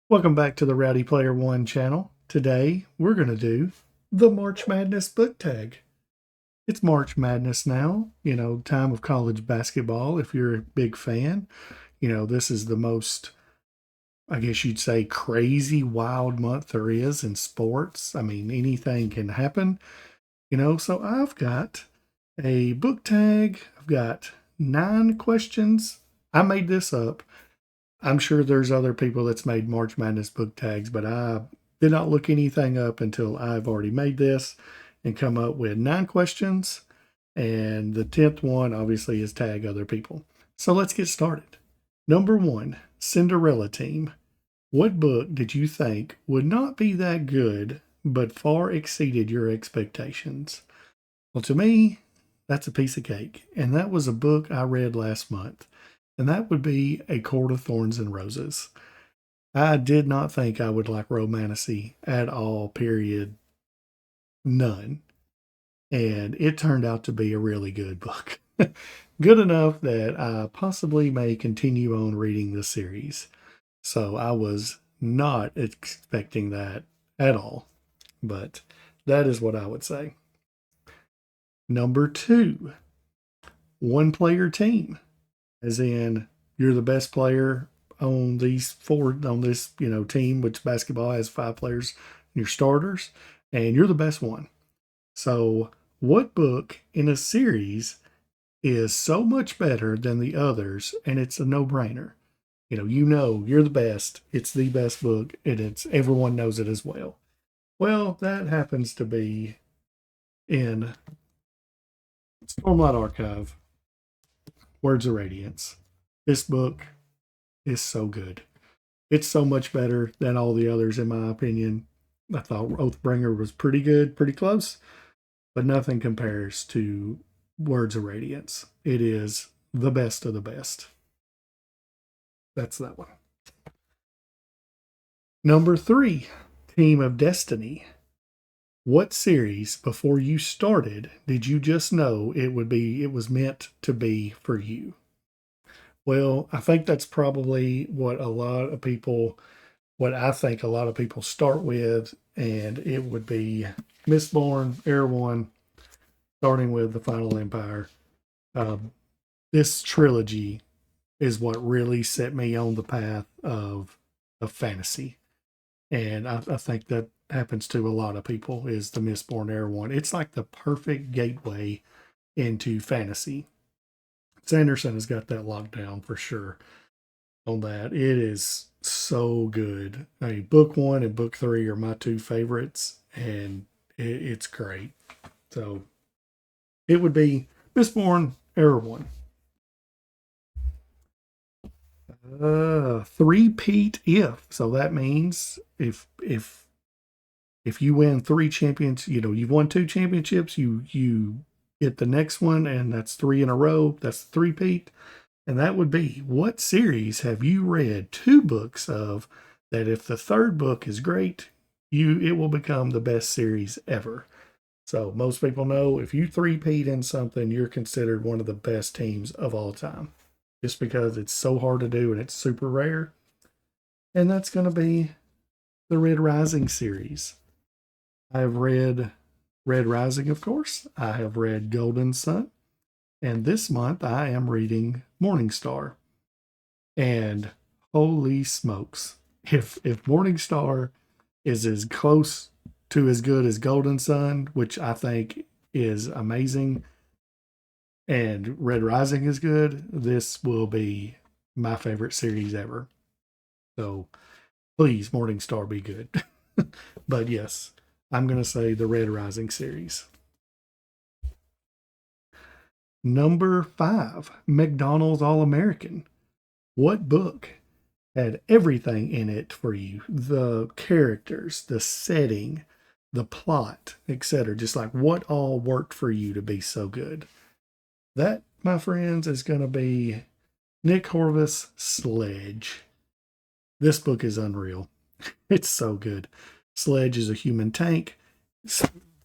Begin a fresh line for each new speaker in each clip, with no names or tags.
Welcome back to the Rowdy Player One channel. Today we're going to do the March Madness book tag. It's March Madness now, time of college basketball. If you're a big fan, this is the most, I guess you'd say, crazy, wild month there is in sports. I mean, anything can happen, So I've got a book tag. I've got 9 questions. I made this up. I'm sure there's other people that's made March Madness book tags, but I did not look anything up until I've already made this and come up with 9 questions. And the 10th one, obviously, is tag other people. So let's get started. Number 1, Cinderella Team. What book did you think would not be that good, but far exceeded your expectations? Well, to me, that's a piece of cake. And that was a book I read last month. And that would be A Court of Thorns and Roses. I did not think I would like romantasy at all, period. None. And it turned out to be a really good book. Good enough that I possibly may continue on reading the series. So I was not expecting that at all. But that is what I would say. Number 2, One Player Team. As in, you're the best player on this team, which basketball has 5 players, your starters, and you're the best one. So what book in a series is so much better than the others, and it's a no-brainer? You're the best. It's the best book, and everyone knows it as well. Well, that happens to be in Stormlight Archive, Words of Radiance. This book is so good. It's so much better than all the others, in my opinion. I thought Oathbringer was pretty good, pretty close, but nothing compares to Words of Radiance. It is the best of the best. That's that one. Number 3, Team of Destiny. What series before you started did you just know it was meant to be for you? Well, I think that's probably what I think a lot of people start with, and it would be Mistborn, Air One, starting with the Final Empire. This trilogy is what really set me on the path of fantasy. And I think that happens to a lot of people, is the Mistborn Air One. It's like the perfect gateway into fantasy. Sanderson has got that locked down for sure on that. It is so good. I mean, book 1 and book 3 are my 2 favorites, and it's great. So it would be Mistborn Air One. 3 Peat if. So that means if you win 3 champions, you've won 2 championships, you get the next one, and that's 3 in a row. That's 3 Peat. And that would be, what series have you read 2 books of that if the 3rd book is great, it will become the best series ever? So most people know if you 3-peat in something, you're considered one of the best teams of all time, just because it's so hard to do and it's super rare. And that's going to be the Red Rising series. I have read Red Rising, of course. I have read Golden Sun. And this month I am reading Morningstar. And holy smokes, if Morningstar is as close to as good as Golden Sun, which I think is amazing, and Red Rising is good, this will be my favorite series ever. So please, Morningstar, be good. But yes, I'm going to say the Red Rising series. Number 5, McDonald All American. What book had everything in it for you? The characters, the setting, the plot, etc. Just like what all worked for you to be so good. That, my friends, is going to be Nick Horvath's Sledge. This book is unreal. It's so good. Sledge is a human tank.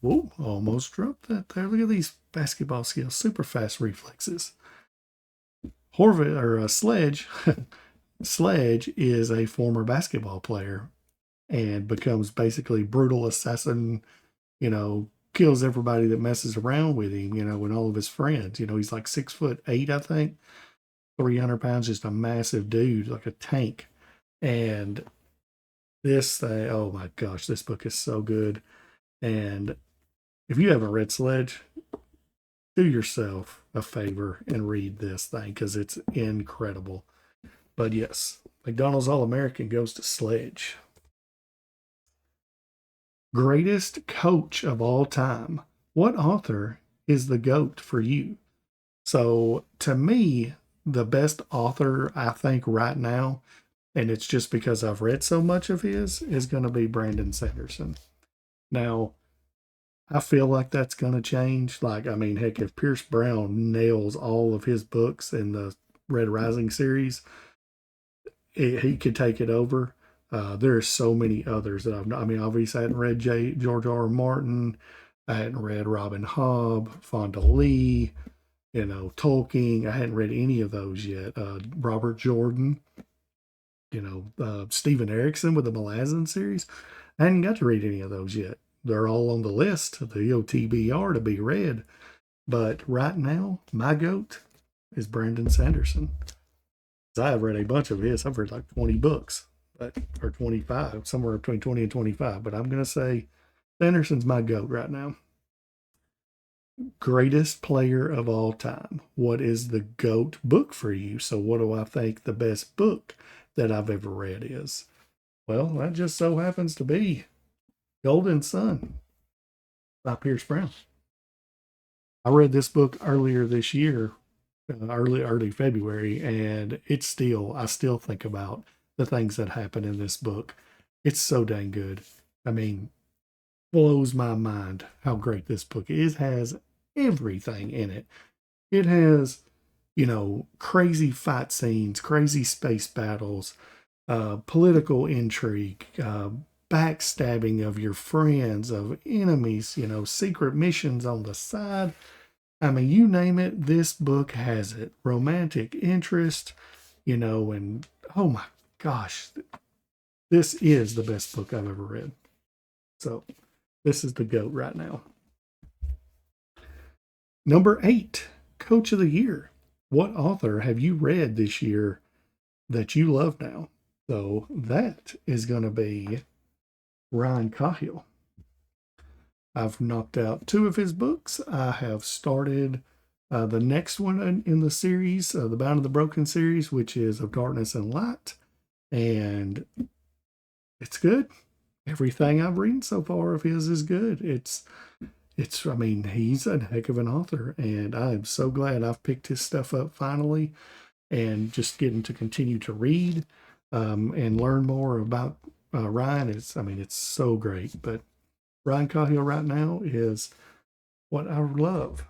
Whoa, almost dropped that there. Look at these basketball skills. Super fast reflexes. Sledge Sledge is a former basketball player and becomes basically brutal assassin, kills everybody that messes around with him, and all of his friends. He's like 6'8", I think, 300 pounds, just a massive dude, like a tank. And this thing, oh my gosh, this book is so good. And if you haven't read Sledge, do yourself a favor and read this thing because it's incredible. But yes, McDonald's All American goes to Sledge. Greatest coach of all time. What author is the GOAT for you? So to me, the best author I think right now, and it's just because I've read so much of his, is going to be Brandon Sanderson. Now, I feel like that's going to change. Heck, if Pierce Brown nails all of his books in the Red Rising series, he could take it over. There are so many others that obviously I hadn't read George R. R. Martin. I hadn't read Robin Hobb, Fonda Lee, Tolkien. I hadn't read any of those yet. Robert Jordan, Stephen Erickson with the Malazan series. I hadn't got to read any of those yet. They're all on the list, the OTBR, to be read. But right now, my GOAT is Brandon Sanderson. I have read a bunch of his. I've read like 20 books, or 25, somewhere between 20 and 25. But I'm going to say Sanderson's my GOAT right now. Greatest player of all time. What is the GOAT book for you? So what do I think the best book that I've ever read is? Well, that just so happens to be Golden Sun by Pierce Brown. I read this book earlier this year, early February, and I still think about the things that happen in this book. It's so dang good. Blows my mind how great this book is. It has everything in it. It has, crazy fight scenes, crazy space battles, political intrigue, backstabbing of your friends, of enemies, secret missions on the side. You name it, this book has it. Romantic interest, and oh my gosh, this is the best book I've ever read. So this is the GOAT right now. Number 8, Coach of the Year. What author have you read this year that you love now? So that is going to be Ryan Cahill. I've knocked out 2 of his books. I have started the next one in the series, the Bound of the Broken series, which is Of Darkness and Light. And it's good. Everything I've read so far of his is good. He's a heck of an author, and I'm so glad I've picked his stuff up finally and just getting to continue to read and learn more about Ryan. It's so great. But Ryan Cahill right now is what I love,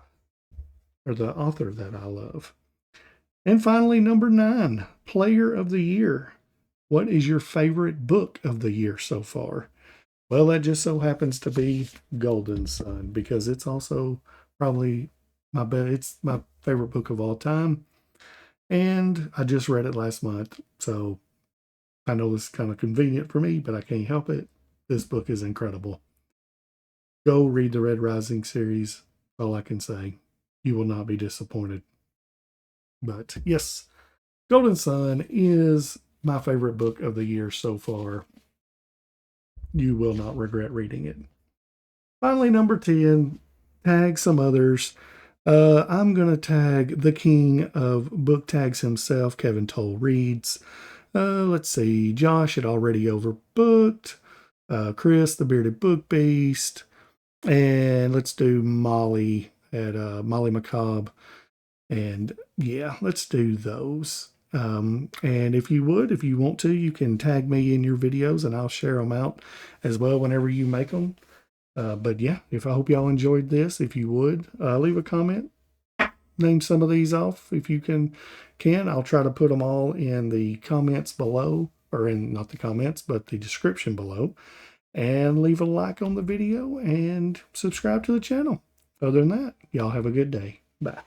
or the author that I love. And finally, number 9, Player of the Year. What is your favorite book of the year so far? Well, that just so happens to be Golden Sun, because it's also probably it's my favorite book of all time. And I just read it last month, so I know this is kind of convenient for me, but I can't help it. This book is incredible. Go read the Red Rising series. All I can say. You will not be disappointed. But yes, Golden Sun is my favorite book of the year so far. You will not regret reading it. Finally, number 10, tag some others. I'm going to tag the king of book tags himself, Kevin Toll Reads. Let's see, Josh had already overbooked. Chris, the Bearded Book Beast. And let's do Molly at Molly Macabre. And yeah, let's do those. And if you want to, you can tag me in your videos and I'll share them out as well whenever you make them. But yeah, I hope y'all enjoyed this. If you would, leave a comment, name some of these off if you can. I'll try to put them all in the comments below, or not the comments, but the description below. And leave a like on the video and subscribe to the channel. Other than that, y'all have a good day. Bye.